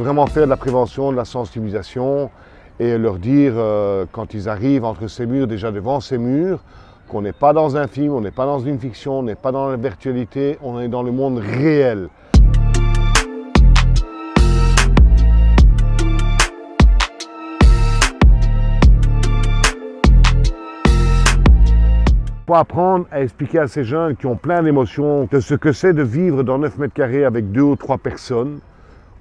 vraiment faire de la prévention, de la sensibilisation et leur dire quand ils arrivent entre ces murs, déjà devant ces murs, qu'on n'est pas dans un film, on n'est pas dans une fiction, on n'est pas dans la virtualité, on est dans le monde réel. Pour apprendre à expliquer à ces jeunes qui ont plein d'émotions de ce que c'est de vivre dans 9 mètres carrés avec 2 ou 3 personnes,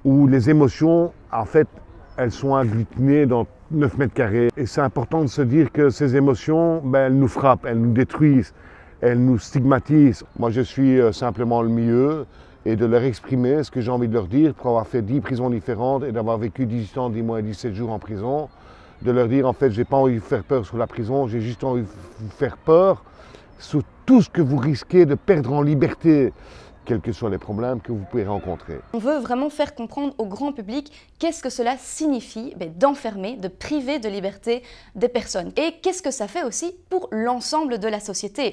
où les émotions, en fait, elles sont agglutinées dans 9 mètres carrés. Et c'est important de se dire que ces émotions, elles nous frappent, elles nous détruisent, elles nous stigmatisent. Moi, je suis simplement le milieu et de leur exprimer ce que j'ai envie de leur dire pour avoir fait 10 prisons différentes et d'avoir vécu 18 ans, 10 mois et 17 jours en prison. De leur dire, en fait, j'ai pas envie de vous faire peur sur la prison, j'ai juste envie de vous faire peur sur tout ce que vous risquez de perdre en liberté, quels que soient les problèmes que vous pouvez rencontrer. On veut vraiment faire comprendre au grand public qu'est-ce que cela signifie d'enfermer, de priver de liberté des personnes. Et qu'est-ce que ça fait aussi pour l'ensemble de la société.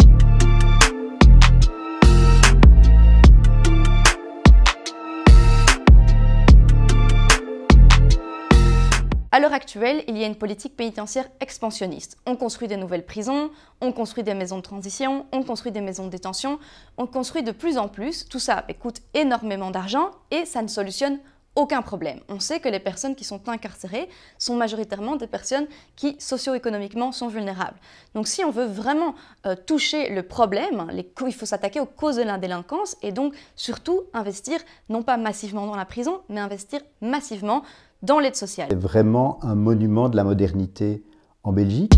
À l'heure actuelle, il y a une politique pénitentiaire expansionniste. On construit des nouvelles prisons, on construit des maisons de transition, on construit des maisons de détention, on construit de plus en plus. Tout ça coûte énormément d'argent et ça ne solutionne aucun problème. On sait que les personnes qui sont incarcérées sont majoritairement des personnes qui socio-économiquement sont vulnérables. Donc si on veut vraiment toucher le problème, il faut s'attaquer aux causes de la délinquance et donc surtout investir non pas massivement dans la prison, mais investir massivement dans l'aide sociale. C'est vraiment un monument de la modernité en Belgique.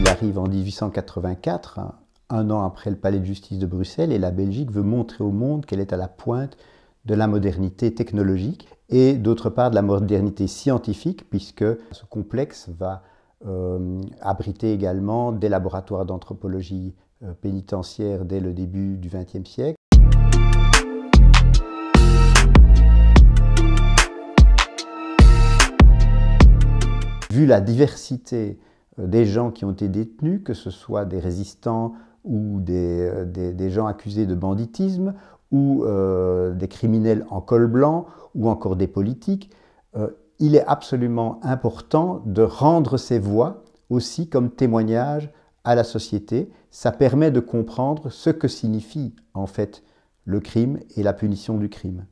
Il arrive en 1884, un an après le palais de justice de Bruxelles, et la Belgique veut montrer au monde qu'elle est à la pointe de la modernité technologique et d'autre part de la modernité scientifique, puisque ce complexe va abriter également des laboratoires d'anthropologie pénitentiaire dès le début du XXe siècle. Vu la diversité des gens qui ont été détenus, que ce soit des résistants ou des gens accusés de banditisme, ou des criminels en col blanc, ou encore des politiques, il est absolument important de rendre ces voix aussi comme témoignage à la société. Ça permet de comprendre ce que signifie en fait le crime et la punition du crime.